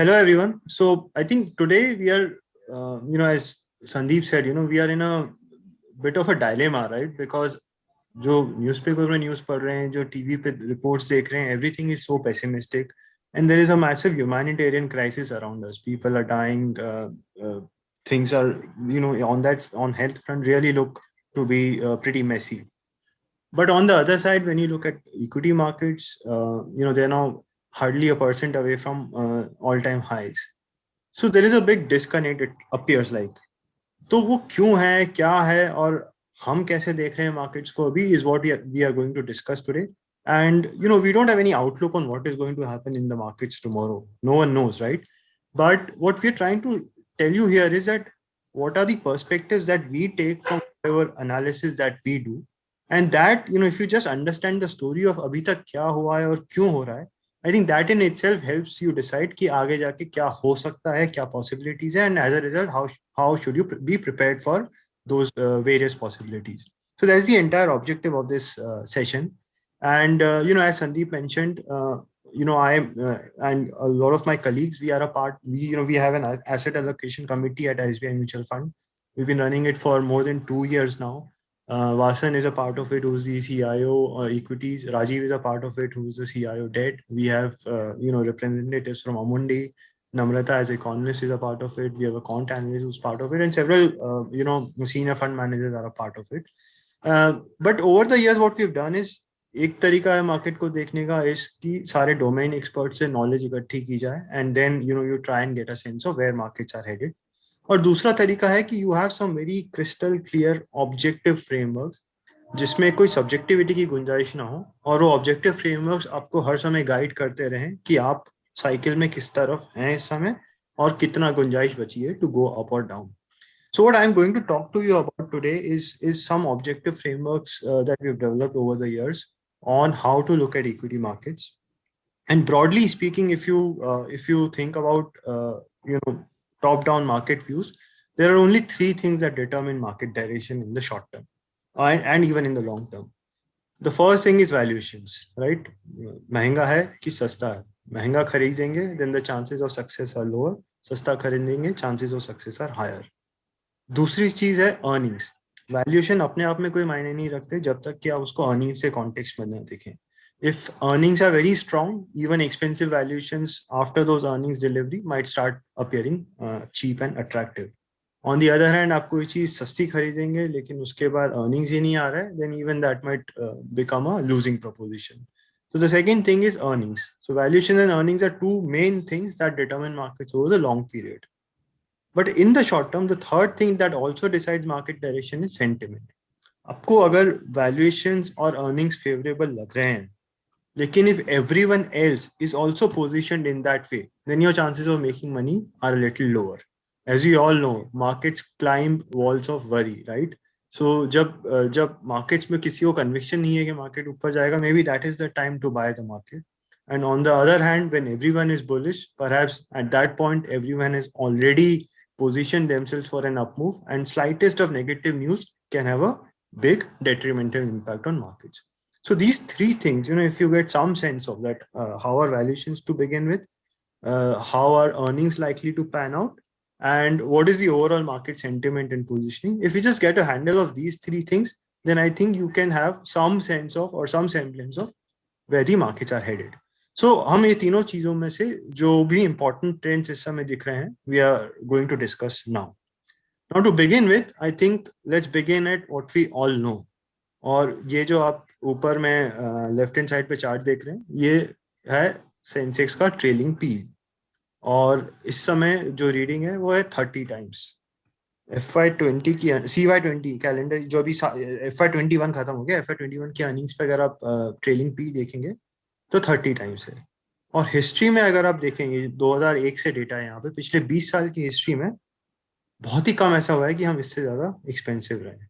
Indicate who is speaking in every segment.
Speaker 1: Hello everyone. So I think today we are, as Sandeep said, we are in a bit of a dilemma, right? Because जो newspaper में news पढ़ रहे हैं, जो TV पे reports देख रहे हैं, everything is so pessimistic, and there is a massive humanitarian crisis around us. People are dying. Things are, on health front really look to be pretty messy. But on the other side, when you look at equity markets, they're now hardly a percent away from all-time highs. So there is a big disconnect, it appears like. तो वो क्यों है, क्या है, और हम कैसे देख रहे हैं मार्केट्स को अभी, is what we are going to discuss today. And we don't have any outlook on what is going to happen in the markets tomorrow. No one knows, right? But what we're trying to tell you here is that what are the perspectives that we take from whatever analysis that we do, and that if you just understand the story of अभी तक क्या हुआ है और क्यों हो रहा है, I think that in itself helps you decide कि आगे जाके क्या हो सकता है, क्या possibilities है, and as a result how should you be prepared for those various possibilities. So that's the entire objective of this session. And as Sandeep mentioned, I and a lot of my colleagues, we are a part. We have an asset allocation committee at SBI Mutual Fund. We've been running it for more than 2 years now. Vasan is a part of it, who's the CIO equities. Rajiv is a part of it, who's the CIO debt. We have representatives from Amundi. Namrata as economist is a part of it. We have a quant analyst who's part of it, and several senior fund managers are a part of it. But over the years, what we've done is एक तरीका है market को देखने का इसकी सारे domain expert से knowledge इकट्ठी की जाए and then you try and get a sense of where markets are headed. और दूसरा तरीका है कि you have some very crystal clear objective frameworks जिसमें कोई सब्जेक्टिविटी की गुंजाइश ना हो, और वो ऑब्जेक्टिव फ्रेमवर्क्स आपको हर समय गाइड करते रहें कि आप साइकिल में किस तरफ हैं इस समय और कितना गुंजाइश बची है टू गो अप और down. So what I'm going to talk to you about today is some objective frameworks that we've developed over the years on how to look at equity markets. And broadly speaking, if you think about top-down market views, there are only three things that determine market direction in the short term and even in the long term. The first thing is valuations, right? महंगा है कि सस्ता है. महंगा खरीदेंगे, then the chances of success are lower. सस्ता खरीदेंगे, chances of success are higher. दूसरी चीज है अर्निंग्स. वैल्यूएशन अपने आप में कोई मायने नहीं रखते जब तक कि आप उसको अर्निंग से कॉन्टेक्स्ट में न देखें. If earnings are very strong, even expensive valuations after those earnings delivery might start appearing cheap and attractive. On the other hand, आप कोई चीज सस्ती खरीदेंगे लेकिन उसके बाद earnings ही नहीं आ रहा है, then even that might become a losing proposition. So the second thing is earnings. So valuation and earnings are two main things that determine markets over the long period. But in the short term, the third thing that also decides market direction is sentiment. आपको अगर valuations और earnings favorable लग रहे हैं, लेकिन if everyone else is also positioned in that way, then your chances of making money are a little lower. As we all know, markets climb walls of worry, right? So जब markets में किसी को conviction नहीं है कि market ऊपर जाएगा, maybe that is the time to buy the market. And on the other hand, when everyone is bullish, perhaps at that point everyone has already position themselves for an up move, and slightest of negative news can have a big detrimental impact on markets. So these three things, if you get some sense of that, how are valuations to begin with, how are earnings likely to pan out, and what is the overall market sentiment and positioning, if you just get a handle of these three things, then I think you can have some sense of or some semblance of where the markets are headed. So हम ये तीनों चीजों में से जो भी important trends इस समय दिख रहे हैं, we are going to discuss now. Now to begin with, I think let's begin at what we all know. और ये जो आप ऊपर में लेफ्ट हैंड साइड पे चार्ट देख रहे हैं, ये है सेंसेक्स का ट्रेलिंग पी, और इस समय जो रीडिंग है वो है 30 टाइम्स. FY20 की CY20 कैलेंडर जो अभी FY21 खत्म हो गया, FY21 की अर्निंग्स पे अगर आप ट्रेलिंग पी देखेंगे तो 30 टाइम्स है. और हिस्ट्री में अगर आप देखेंगे 2001 से डेटा है यहाँ पे, पिछले 20 साल की हिस्ट्री में बहुत ही कम ऐसा हुआ है कि हम इससे ज्यादा एक्सपेंसिव रहे.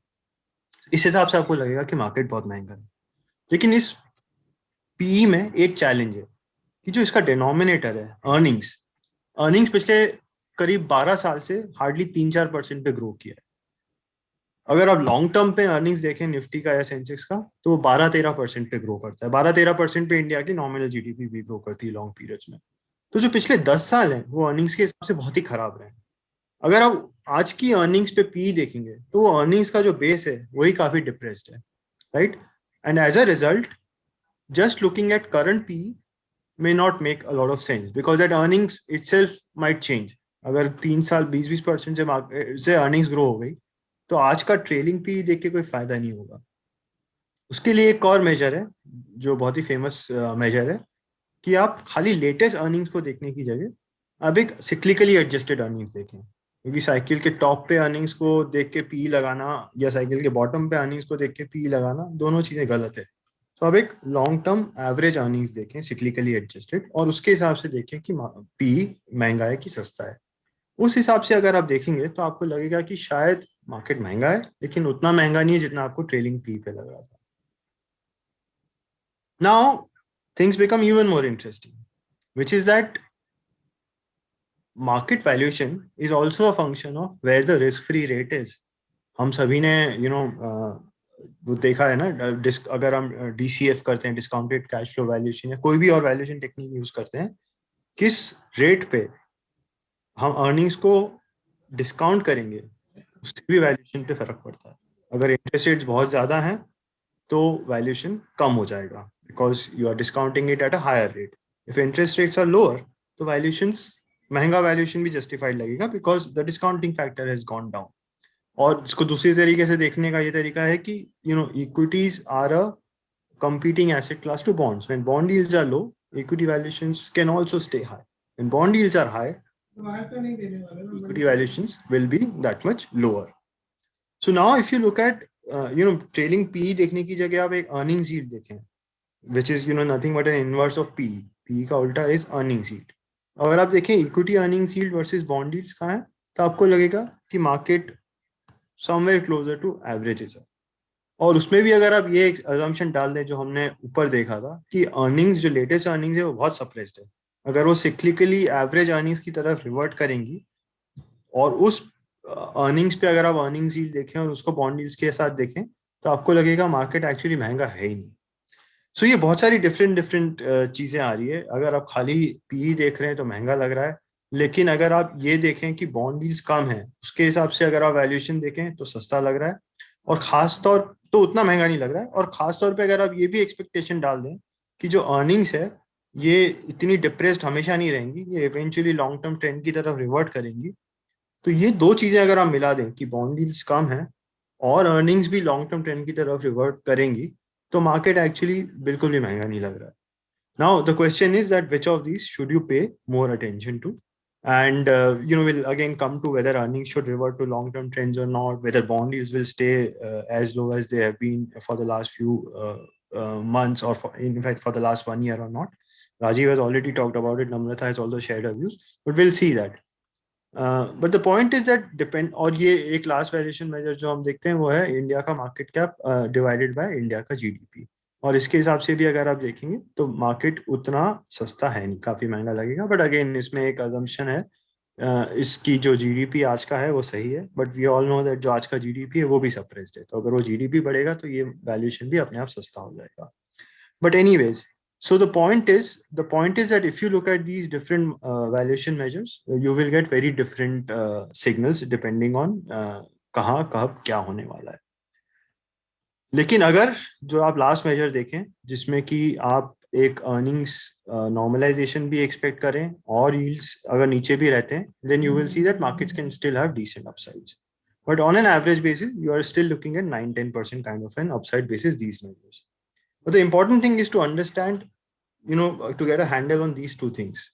Speaker 1: इस हिसाब से आपको लगेगा कि मार्केट बहुत महंगा है, लेकिन इस पीई में एक चैलेंज है कि जो इसका डिनोमिनेटर है अर्निंग्स पिछले करीब 12 साल से हार्डली 3-4% पे ग्रो किया है. अगर आप लॉन्ग टर्म पे अर्निंग्स देखें निफ्टी का या सेंसेक्स का, तो 12-13% पे ग्रो करता है. 12-13% पे इंडिया की नॉमिनल जीडीपी भी ग्रो करती है लॉन्ग पीरियड्स में. तो जो पिछले 10 साल हैं वो अर्निंग्स के हिसाब से बहुत ही खराब रहे हैं। अगर आप आज की अर्निंग्स पे पी देखेंगे तो वो अर्निंग्स का जो बेस है वही काफी डिप्रेस्ड है, right? And as a result, just looking at current PE may not make a lot of sense because that earnings itself might change. अगर 3 साल 20-20% से अर्निंग्स ग्रो हो गई तो आज का ट्रेलिंग पी देख के कोई फायदा नहीं होगा। उसके लिए एक और मेजर है जो बहुत ही फेमस मेजर है कि आप खाली लेटेस्ट अर्निंग्स को देखने की जगह अब एक सिक्लिकली एडजस्टेड अर्निंग्स देखें, क्योंकि साइकिल के टॉप पे अर्निंग्स को देख के पी लगाना या साइकिल के बॉटम पे अर्निंग्स को देख के पी लगाना दोनों चीजें गलत है। तो अब एक लॉन्ग टर्म एवरेज अर्निंग्स देखें सिक्लिकली एडजस्टेड और उसके हिसाब से देखें कि पी महंगा है कि सस्ता है। उस हिसाब से अगर आप देखेंगे तो आपको लगेगा कि शायद मार्केट महंगा है लेकिन उतना महंगा नहीं है जितना आपको ट्रेलिंग पी पे लग रहा था। Now things become even more interesting, which is that market valuation is also a function of where the risk free rate is. हम सभी ने वो देखा है ना, अगर हम DCF करते हैं, डिस्काउंटेड कैश फ्लो वैल्यूएशन, या कोई भी और वैल्यूएशन टेक्निक यूज करते हैं, किस रेट पे हम अर्निंग्स को डिस्काउंट करेंगे उससे भी वैल्यूएशन पे फर्क पड़ता है। अगर इंटरेस्ट रेट्स बहुत ज्यादा हैं तो वैल्यूएशन कम हो जाएगा because you are discounting it at a higher rate. If interest rates are lower तो वैल्यूएशंस, महंगा वैल्यूएशन भी जस्टिफाइड लगेगा because the discounting factor has gone down. और इसको दूसरी तरीके से देखने का ये तरीका है कि equities are a competing asset class to bonds. When bond yields are low, equity valuations can also stay high. When bond yields are high, equity valuations will be that much lower. So now if you look at trailing PE देखने की जगह आप एक earnings yield देखें, which is nothing but an inverse of PE. PE का उल्टा is earnings yield. अगर आप देखें equity earnings yield versus bond yields कहाँ है, तो आपको लगेगा कि market somewhere closer to averages है। और उसमें भी अगर आप ये एक अजम्पशन डाल दें जो हमने ऊपर देखा था कि अर्निंग्स, जो लेटेस्ट अर्निंग्स है वो बहुत सप्रेस्ड है, अगर वो सिक्लिकली एवरेज अर्निंग्स की तरफ रिवर्ट करेंगी और उस अर्निंग्स पे अगर आप अर्निंग्स यील्ड देखें और उसको बॉन्ड यील्ड्स के साथ देखें तो आपको लगेगा मार्केट एक्चुअली महंगा है ही नहीं। सो ये बहुत सारी डिफरेंट डिफरेंट चीजें आ रही है। अगर आप खाली पीई देख रहे हैं तो महंगा लग रहा है, लेकिन अगर आप ये देखें कि बॉन्ड यील्ड्स कम है उसके हिसाब से अगर आप वैल्यूएशन देखें तो सस्ता लग रहा है, और खास तौर तो उतना महंगा नहीं लग रहा है। और खास तौर पे अगर आप ये भी एक्सपेक्टेशन डाल दें कि जो अर्निंग्स है ये इतनी डिप्रेस्ड हमेशा नहीं रहेंगी, ये इवेंचुअली लॉन्ग टर्म ट्रेंड की तरफ रिवर्ट करेंगी, तो ये दो चीजें अगर आप मिला दें कि बॉन्ड यील्ड्स कम है और अर्निंग्स भी लॉन्ग टर्म ट्रेंड की तरफ रिवर्ट करेंगी, तो मार्केट एक्चुअली बिल्कुल भी महंगा नहीं लग रहा है। Now the question is that which of these should you pay more attention to? And we'll again come to whether earnings should revert to long-term trends or not, whether bond yields will stay as low as they have been for the last few months, or in fact for the last 1 year or not. Rajiv has already talked about it. Namrata has also shared her views, but we'll see that. But the point is that depend, और ये एक last valuation major जो हम देखते हैं वो है India का market cap divided by India का जीडीपी, और इसके हिसाब से भी अगर आप देखेंगे तो मार्केट उतना सस्ता है नहीं, काफी महंगा लगेगा। बट अगेन इसमें एक अजम्पशन है, इसकी जो जीडीपी आज का है वो सही है, but we all know that जो आज का जीडीपी है वो भी सप्रेस्ड है, तो अगर वो जीडीपी बढ़ेगा तो ये वैल्यूएशन भी अपने आप सस्ता हो जाएगा। But anyways, so the point is that if you look at these different valuation measures, you will get very different signals depending on कहाँ कब क्या होने वाला है। लेकिन अगर जो आप लास्ट मेजर देखें जिसमें कि आप एक अर्निंग्स नॉर्मलाइजेशन भी एक्सपेक्ट करें और यील्ड्स अगर नीचे भी रहते हैं, then you will see that markets can still have decent upsides. But on an average basis, you are still looking at 9-10% kind of an upside basis these measures. But the important thing is to understand, to get a handle on these two things,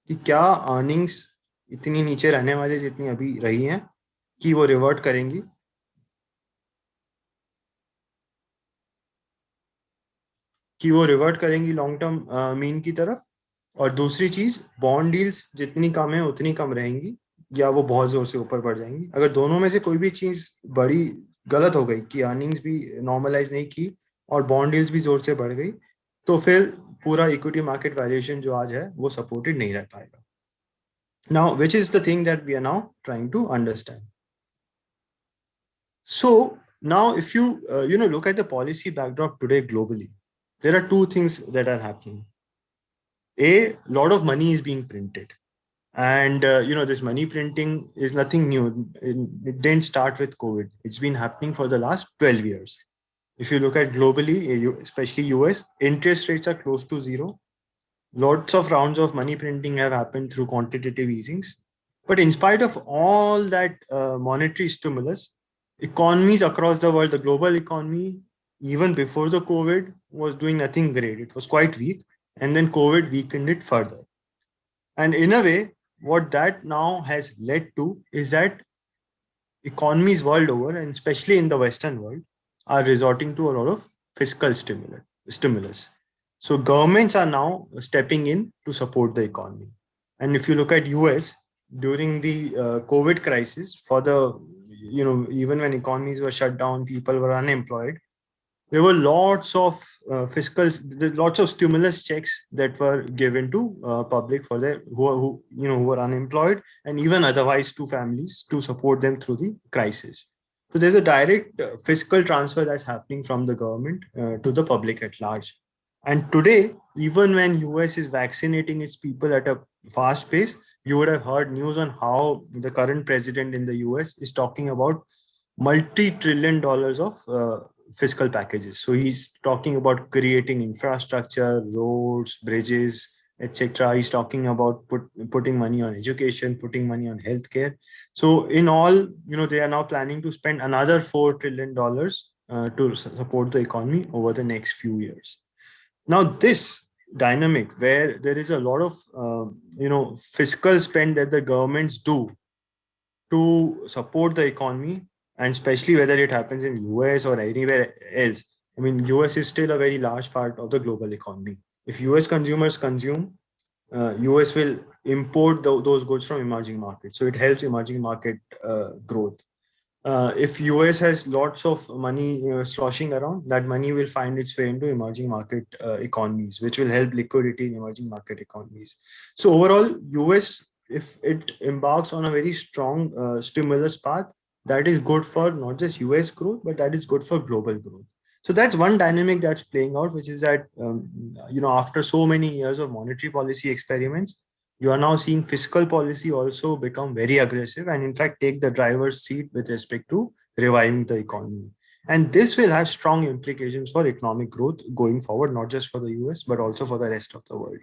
Speaker 1: कि क्या earnings इतनी नीचे रहने वाली जितनी अभी रही हैं कि वो रिवर्ट करेंगी, लॉन्ग टर्म मीन की तरफ, और दूसरी चीज बॉन्ड डील्स जितनी कम है उतनी कम रहेंगी या वो बहुत जोर से ऊपर बढ़ जाएंगी। अगर दोनों में से कोई भी चीज बड़ी गलत हो गई कि अर्निंग्स भी नॉर्मलाइज नहीं की और बॉन्ड डील्स भी जोर से बढ़ गई, तो फिर पूरा इक्विटी मार्केट वैल्यूएशन जो आज है वो सपोर्टेड नहीं रह पाएगा। Now, which is the thing that we are now trying to understand. So now, if you look at the policy backdrop today globally, there are two things that are happening. a lot of money is being printed. And this money printing is nothing new. It didn't start with COVID. It's been happening for the last 12 years. If you look at globally, especially US, interest rates are close to zero. Lots of rounds of money printing have happened through quantitative easings. But in spite of all that monetary stimulus, economies across the world, the global economy, even before the COVID, was doing nothing great. It was quite weak. And then COVID weakened it further. And in a way, what that now has led to is that economies world over, and especially in the Western world, are resorting to a lot of fiscal stimulus. So governments are now stepping in to support the economy. And if you look at US during the COVID crisis, for the even when economies were shut down, people were unemployed, there were lots of lots of stimulus checks that were given to public for their who were unemployed, and even otherwise to families to support them through the crisis. So there's a direct fiscal transfer that's happening from the government to the public at large. And today, even when US is vaccinating its people at a fast pace, you would have heard news on how the current president in the US is talking about multi-trillion dollars of fiscal packages. So he's talking about creating infrastructure, roads, bridges, etc. He's talking about putting money on education, putting money on healthcare. So in all, they are now planning to spend another $4 trillion to support the economy over the next few years. Now, this dynamic where there is a lot of fiscal spend that the governments do to support the economy, and especially whether it happens in US or anywhere else. I mean, US is still a very large part of the global economy. If US consumers consume, US will import those goods from emerging markets. So it helps emerging market growth. If US has lots of money sloshing around, that money will find its way into emerging market economies, which will help liquidity in emerging market economies. So overall, US, if it embarks on a very strong stimulus path, that is good for not just US growth, but that is good for global growth. So that's one dynamic that's playing out, which is that after so many years of monetary policy experiments, you are now seeing fiscal policy also become very aggressive and in fact take the driver's seat with respect to reviving the economy. And this will have strong implications for economic growth going forward, not just for the US, but also for the rest of the world.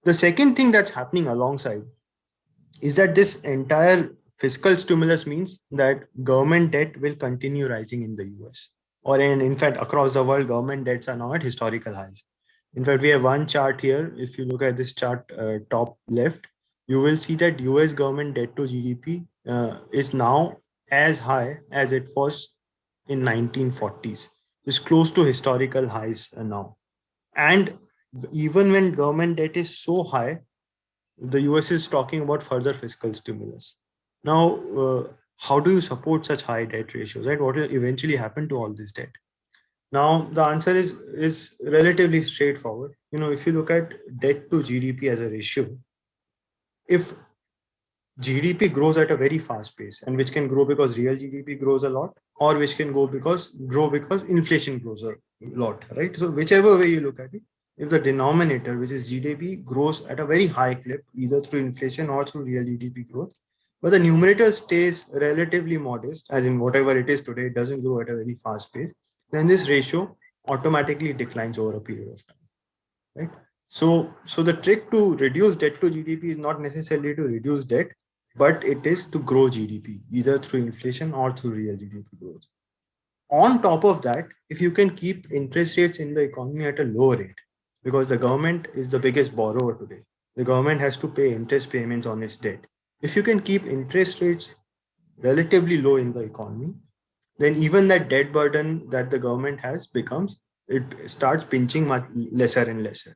Speaker 1: The second thing that's happening alongside is that this entire fiscal stimulus means that government debt will continue rising in the US. Or in fact, across the world, government debts are now at historical highs. In fact, we have one chart here. If you look at this chart, top left, you will see that US government debt to GDP is now as high as it was in 1940s. It's close to historical highs now. And even when government debt is so high, the US is talking about further fiscal stimulus. Now, how do you support such high debt ratios, right? What will eventually happen to all this debt? Now, the answer is relatively straightforward. If you look at debt to GDP as a ratio, if GDP grows at a very fast pace, and which can grow because real GDP grows a lot, or which can grow because inflation grows a lot, right? So whichever way you look at it, if the denominator, which is GDP, grows at a very high clip, either through inflation or through real GDP growth, but the numerator stays relatively modest, as in whatever it is today, it doesn't grow at a very fast pace, then this ratio automatically declines over a period of time, right? So the trick to reduce debt to GDP is not necessarily to reduce debt, but it is to grow GDP, either through inflation or through real GDP growth. On top of that, if you can keep interest rates in the economy at a low rate, because the government is the biggest borrower today, the government has to pay interest payments on its debt. If you can keep interest rates relatively low in the economy, then even that debt burden that the government has it starts pinching much lesser and lesser.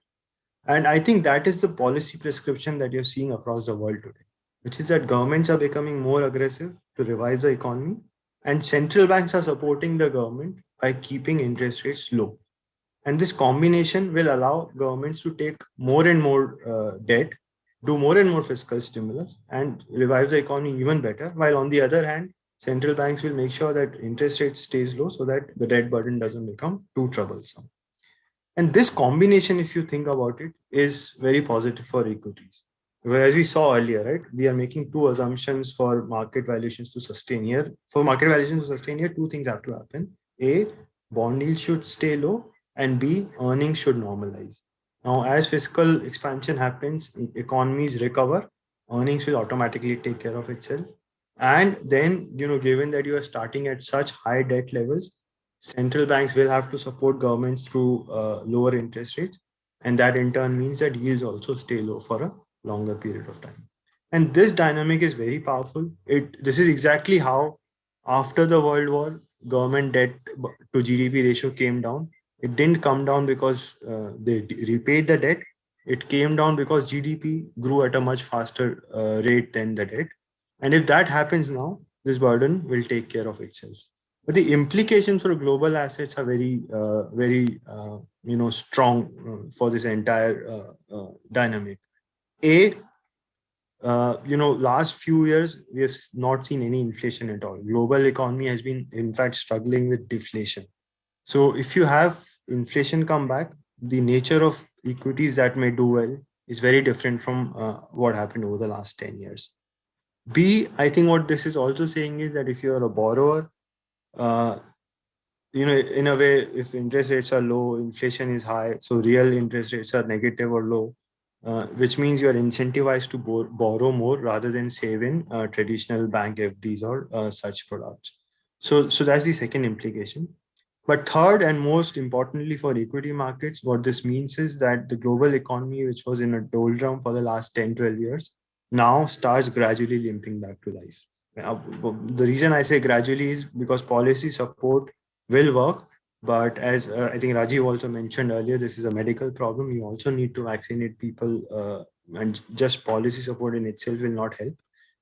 Speaker 1: And I think that is the policy prescription that you're seeing across the world today, which is that governments are becoming more aggressive to revive the economy, and central banks are supporting the government by keeping interest rates low. And this combination will allow governments to take more and more debt, do more and more fiscal stimulus, and revive the economy even better. While on the other hand, central banks will make sure that interest rate stays low so that the debt burden doesn't become too troublesome. And this combination, if you think about it, is very positive for equities. As we saw earlier, right? We are making two assumptions for market valuations to sustain here. For market valuations to sustain here, two things have to happen. A, bond yields should stay low, and B, earnings should normalize. Now, as fiscal expansion happens, economies recover, earnings will automatically take care of itself. And then, given that you are starting at such high debt levels, central banks will have to support governments through lower interest rates, and that in turn means that yields also stay low for a longer period of time. And this dynamic is very powerful. This is exactly how, after the World War, government debt to GDP ratio came down. It didn't come down because they repaid the debt. It came down because GDP grew at a much faster rate than the debt. And if that happens now, this burden will take care of itself. But the implications for global assets are very strong for this entire dynamic. A, last few years we have not seen any inflation at all. Global economy has been, in fact, struggling with deflation. So if you have inflation come back, the nature of equities that may do well is very different from what happened over the last 10 years. B, I think what this is also saying is that if you're a borrower, uh, in a way, if interest rates are low, inflation is high, so real interest rates are negative or low, which means you are incentivized to borrow more rather than save in traditional bank FDs or such products. So that's the second implication. But third, and most importantly for equity markets, what this means is that the global economy, which was in a doldrum for the last 10, 12 years, now starts gradually limping back to life. The reason I say gradually is because policy support will work. But as I think Rajiv also mentioned earlier, this is a medical problem. You also need to vaccinate people, and just policy support in itself will not help.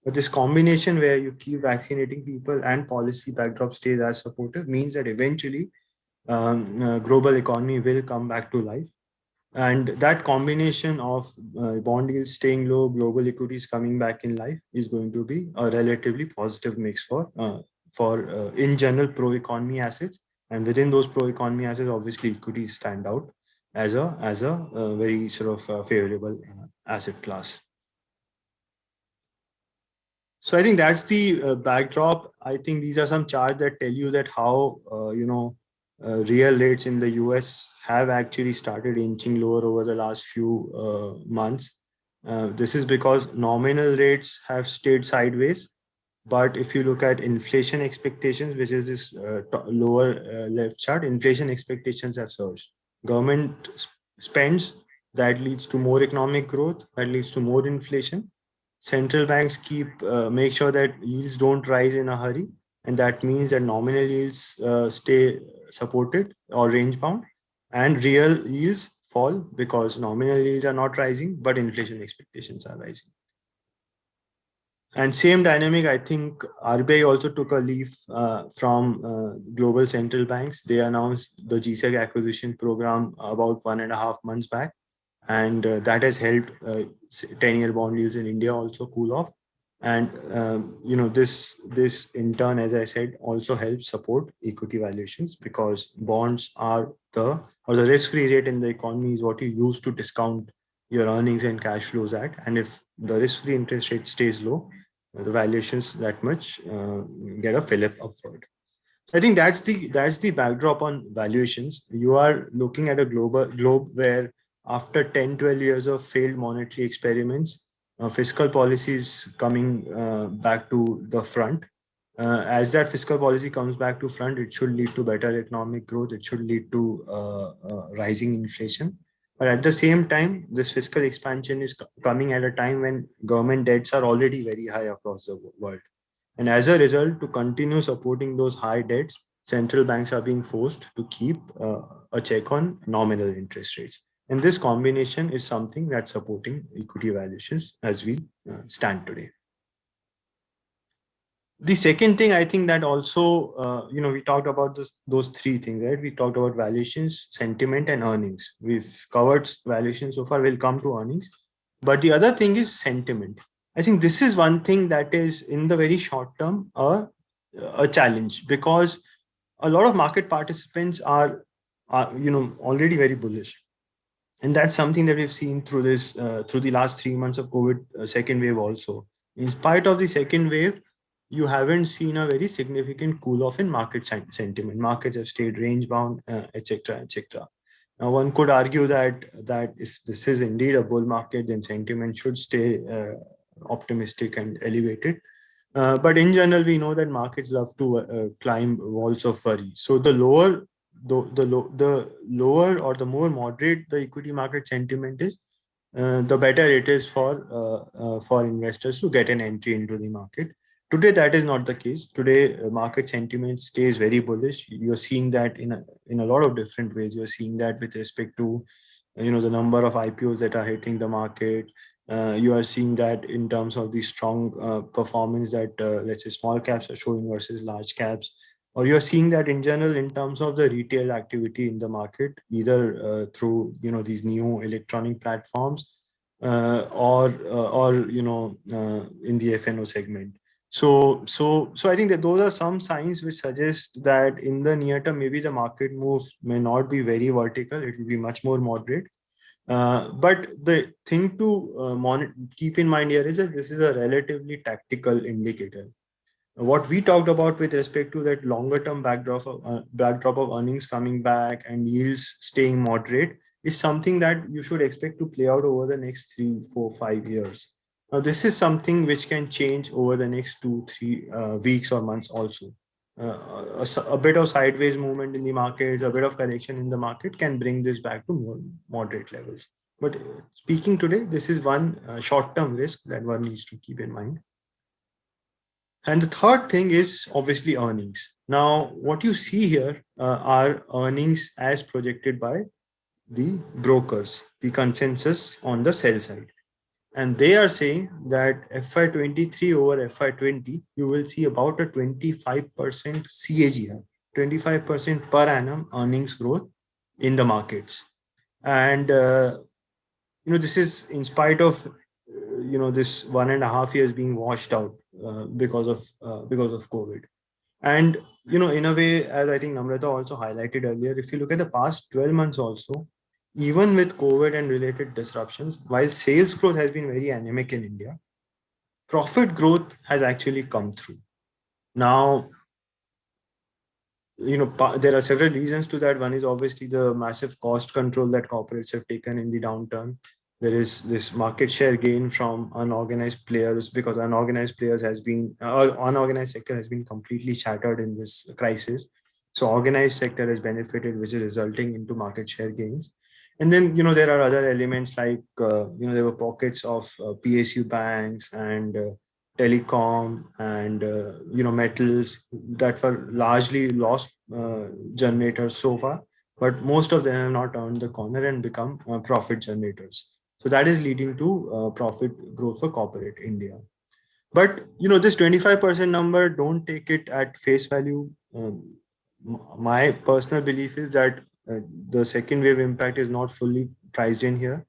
Speaker 1: But this combination where you keep vaccinating people and policy backdrop stays as supportive means that eventually global economy will come back to life. And that combination of bond yields staying low, global equities coming back in life is going to be a relatively positive mix for in general pro economy assets. And within those pro economy assets, obviously equities stand out as a very sort of favorable asset class. So I think that's the backdrop. I think these are some charts that tell you that how real rates in the US have actually started inching lower over the last few months. This is because nominal rates have stayed sideways. But if you look at inflation expectations, which is this lower left chart, inflation expectations have surged. Government spends, that leads to more economic growth, that leads to more inflation. Central banks make sure that yields don't rise in a hurry, and that means that nominal yields stay supported or range bound, and real yields fall because nominal yields are not rising, but inflation expectations are rising. And same dynamic, I think RBI also took a leaf from global central banks. They announced the GSEC acquisition program about 1.5 months back, and that has helped 10-year bond yields in India also cool off. And this in turn, as I said, also helps support equity valuations because bonds are the risk-free rate in the economy is what you use to discount your earnings and cash flows at. And if the risk-free interest rate stays low, the valuations that much get a fillip upward. I think that's the backdrop on valuations. You are looking at a globe where after 10, 12 years of failed monetary experiments, fiscal policy is coming back to the front. As that fiscal policy comes back to front, it should lead to better economic growth. It should lead to rising inflation. But at the same time, this fiscal expansion is coming at a time when government debts are already very high across the world. And as a result, to continue supporting those high debts, central banks are being forced to keep a check on nominal interest rates. And this combination is something that's supporting equity valuations as we stand today. The second thing I think that also, we talked about those three things, right? We talked about valuations, sentiment, and earnings. We've covered valuations so far. We'll come to earnings. But the other thing is sentiment. I think this is one thing that is in the very short term a challenge because a lot of market participants are are, already very bullish. And that's something that we've seen through through the last 3 months of COVID second wave also. In spite of the second wave, you haven't seen a very significant cool off in market sentiment. Markets have stayed range bound, etc., etc. Now, one could argue that if this is indeed a bull market, then sentiment should stay optimistic and elevated. But in general, we know that markets love to climb walls of worry. So the lower or the more moderate the equity market sentiment is, the better it is for investors to get an entry into the market. Today, that is not the case. Today, market sentiment stays very bullish. You're seeing that in a lot of different ways. You're seeing that with respect to the number of IPOs that are hitting the market. You are seeing that in terms of the strong performance that let's say small caps are showing versus large caps, or you're seeing that in general in terms of the retail activity in the market, either through these new electronic platforms, or in the FNO segment. So I think that those are some signs which suggest that in the near term, maybe the market move may not be very vertical. It will be much more moderate. But the thing to keep in mind here is that this is a relatively tactical indicator. What we talked about with respect to that longer term backdrop of earnings coming back and yields staying moderate is something that you should expect to play out over the next 3, 4, 5 years. Now, this is something which can change over the next 2, 3 weeks or months also. A bit of sideways movement in the markets, a bit of correction in the market can bring this back to more moderate levels. But speaking today, this is one short-term risk that one needs to keep in mind. And the third thing is obviously earnings. Now, what you see here are earnings as projected by the brokers, the consensus on the sell side. And they are saying that FY23 over FY20, you will see about a 25% CAGR, 25% per annum earnings growth in the markets. And, this is in spite of, this 1.5 years being washed out because of COVID. And, in a way, as I think Namrata also highlighted earlier, if you look at the past 12 months also, even with COVID and related disruptions, while sales growth has been very anemic in India, profit growth has actually come through. Now, there are several reasons to that. One is obviously the massive cost control that corporates have taken in the downturn. There is this market share gain from unorganized players, because unorganized sector has been completely shattered in this crisis. So organized sector has benefited, which is resulting into market share gains. And then, there are other elements like, there were pockets of PSU banks and telecom and, metals that were largely lost generators so far, but most of them have now turned the corner and become profit generators. So that is leading to profit growth for corporate India. But, this 25% number, don't take it at face value. My personal belief is that the second wave impact is not fully priced in here.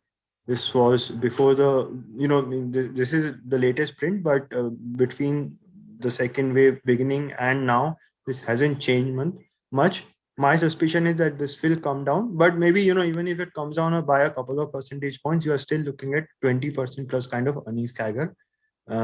Speaker 1: This was before this is the latest print, but between the second wave beginning and now, this hasn't changed much. My suspicion is that this will come down, but maybe, even if it comes down by a couple of percentage points, you are still looking at 20% plus kind of earnings CAGR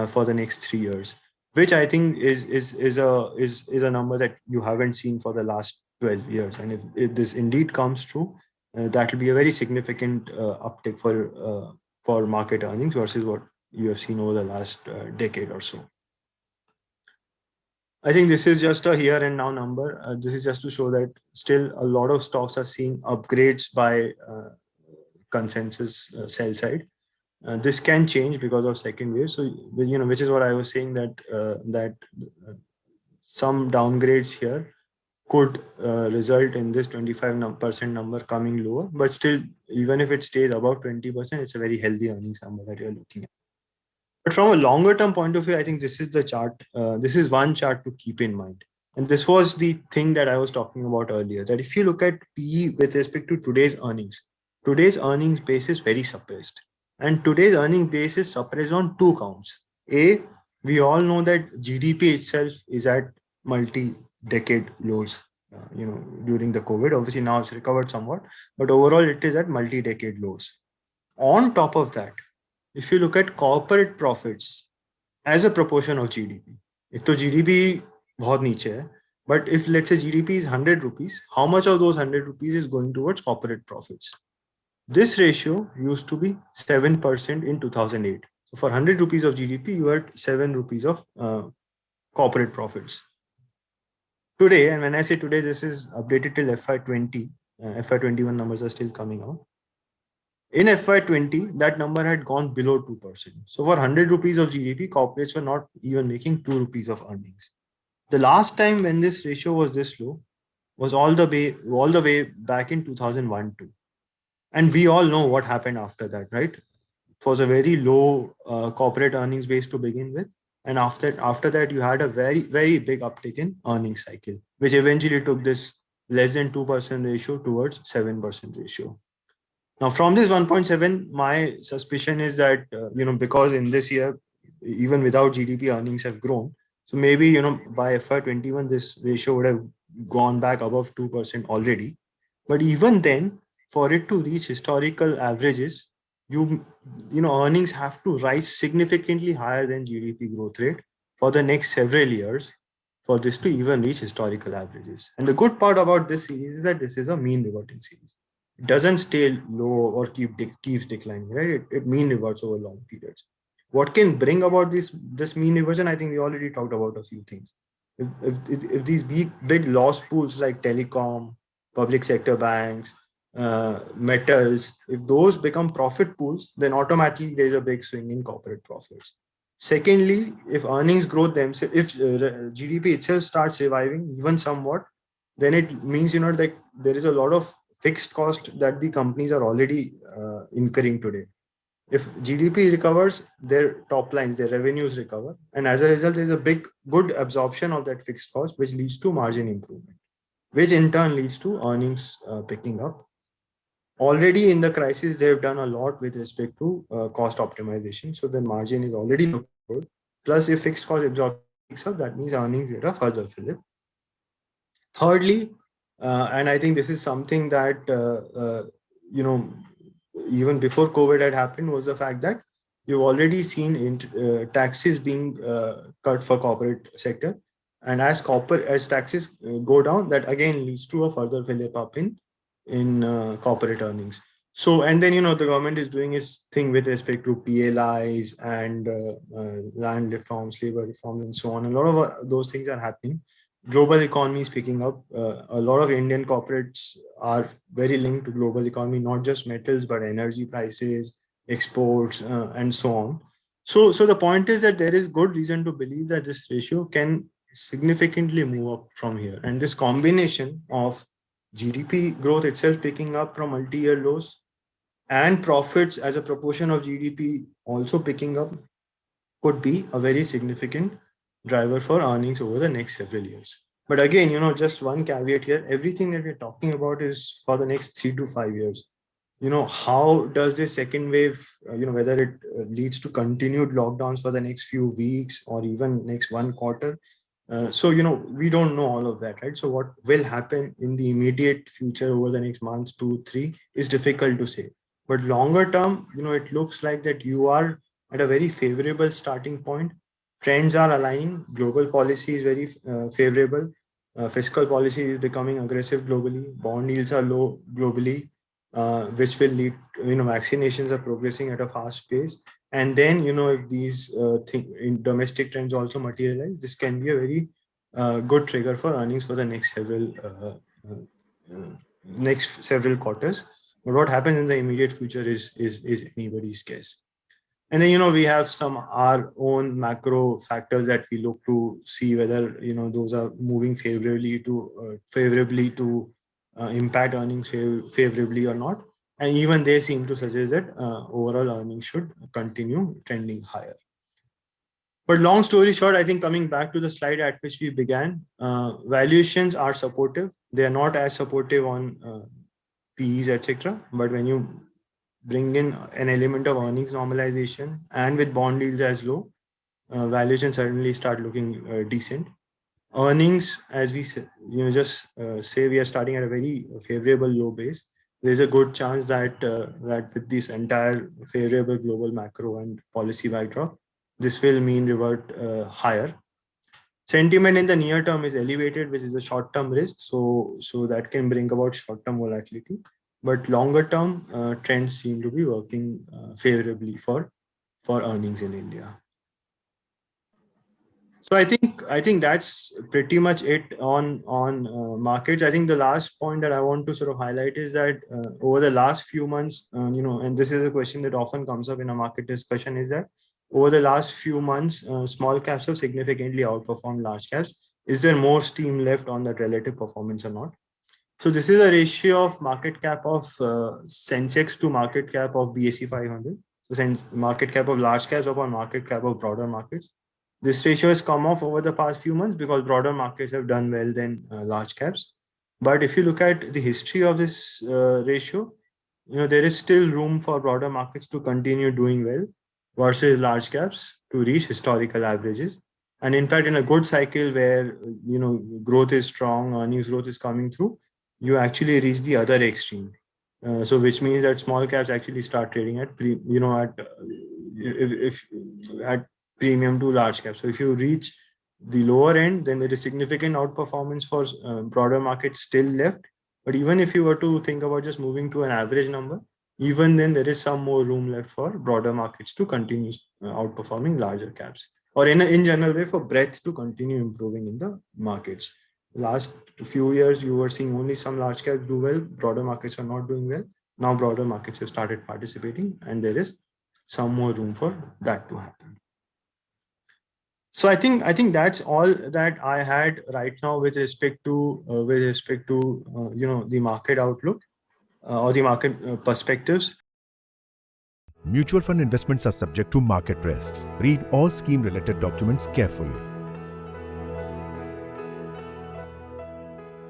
Speaker 1: for the next 3 years, which I think is a number that you haven't seen for the last 12 years. And if this indeed comes true, that will be a very significant uptick for market earnings versus what you have seen over the last decade or so. I think this is just a here and now number. This is just to show that still a lot of stocks are seeing upgrades by consensus sell side. This can change because of second wave. So, which is what I was saying, that some downgrades here could result in this 25% number coming lower. But still, even if it stays above 20%, it's a very healthy earnings number that you're looking at. But from a longer term point of view, I think this is the chart. This is one chart to keep in mind. And this was the thing that I was talking about earlier, that if you look at PE with respect to today's earnings base is very suppressed. And today's earning base is suppressed on two counts. A, we all know that GDP itself is at multi-decade lows. during the COVID. Obviously now it's recovered somewhat, but overall it is at multi-decade lows. On top of that, if you look at corporate profits as a proportion of GDP, एक तो GDP बहुत नीचे है, but if let's say GDP is 100 rupees, how much of those 100 rupees is going towards corporate profits? This ratio used to be 7% in 2008. So for 100 rupees of GDP, you had 7 rupees of corporate profits. Today, and when I say today, this is updated till FY20. FY21 numbers are still coming out. In FY20, that number had gone below 2%. So for 100 rupees of GDP, corporates were not even making 2 rupees of earnings. The last time when this ratio was this low was all the way back in 2001-2. And we all know what happened after that, right? It was a very low corporate earnings base to begin with. And after that, you had a very, very big uptick in earnings cycle, which eventually took this less than 2% ratio towards 7% ratio. Now, from this 1.7, my suspicion is that, because in this year, even without GDP, earnings have grown. So maybe, by FY21, this ratio would have gone back above 2% already. But even then, for it to reach historical averages, earnings have to rise significantly higher than GDP growth rate for the next several years for this to even reach historical averages. And the good part about this series is that this is a mean reverting series. It doesn't stay low or keeps declining, right? It mean reverts over long periods. What can bring about this mean reversion? I think we already talked about a few things. If these big loss pools like telecom, public sector banks, metals, if those become profit pools, then automatically there's a big swing in corporate profits. Secondly, if earnings growth themselves, if GDP itself starts reviving even somewhat, then it means that there is a lot of fixed cost that the companies are already incurring today. If GDP recovers, their top lines, their revenues recover, and as a result, there's a good absorption of that fixed cost, which leads to margin improvement, which in turn leads to earnings picking up. Already in the crisis, they've done a lot with respect to cost optimization. So the margin is already looking good. Plus, if fixed cost absorption picks up, that means earnings get a further fillip. Thirdly, and I think this is something that, even before COVID had happened, was the fact that you've already seen taxes being cut for corporate sector. And as taxes go down, that again leads to a further fillip up in corporate earnings. So, and then, the government is doing its thing with respect to PLIs and land reforms, labor reforms, and so on. A lot of those things are happening. Global economy is picking up. A lot of Indian corporates are very linked to global economy, not just metals, but energy prices, exports, and so on. So the point is that there is good reason to believe that this ratio can significantly move up from here. And this combination of GDP growth itself picking up from multi-year lows and profits as a proportion of GDP also picking up could be a very significant driver for earnings over the next several years. But again, just one caveat here, everything that we're talking about is for the next 3 to 5 years. How does this second wave, whether it leads to continued lockdowns for the next few weeks or even next one quarter, so we don't know all of that, right? So what will happen in the immediate future over the next months, 2, 3 is difficult to say. But longer term, it looks like that you are at a very favorable starting point. Trends are aligning. Global policy is very favorable. Fiscal policy is becoming aggressive globally. Bond yields are low globally, which will lead vaccinations are progressing at a fast pace. And then, if these domestic trends also materialize, this can be a very good trigger for earnings for the next several quarters. But what happens in the immediate future is anybody's guess. And then, we have some our own macro factors that we look to see whether, those are moving favorably to impact earnings favorably or not. And even they seem to suggest that overall earnings should continue trending higher. But long story short, I think coming back to the slide at which we began, valuations are supportive. They are not as supportive on PEs, etc. But when you bring in an element of earnings normalization and with bond yields as low, valuations certainly start looking decent. earnings, as we say, just say we are starting at a very favorable low base, there's a good chance that with this entire favorable global macro and policy backdrop, this will mean revert higher. Sentiment in the near term is elevated, which is a short-term risk, so that can bring about short-term volatility. But longer-term trends seem to be working favorably for earnings in India. So I think that's pretty much it on markets. I think the last point that I want to sort of highlight is that over the last few months, and this is a question that often comes up in a market discussion, is that over the last few months, small caps have significantly outperformed large caps. Is there more steam left on that relative performance or not? So this is a ratio of market cap of Sensex to market cap of BSE 500. So market cap of large caps upon market cap of broader markets. This ratio has come off over the past few months because broader markets have done well than large caps. But if you look at the history of this ratio, there is still room for broader markets to continue doing well versus large caps to reach historical averages. And in fact, in a good cycle where growth is strong, earnings growth is coming through, you actually reach the other extreme. So which means that small caps actually start trading at if at premium to large caps. So if you reach the lower end, then there is significant outperformance for broader markets still left. But even if you were to think about just moving to an average number, even then there is some more room left for broader markets to continue outperforming larger caps, or in general way for breadth to continue improving in the markets. Last few years, you were seeing only some large caps do well, broader markets are not doing well. Now broader markets have started participating, and there is some more room for that to happen. So I think that's all that I had right now with respect to the market outlook or the market perspectives.
Speaker 2: Mutual fund investments are subject to market risks. Read all scheme related documents carefully.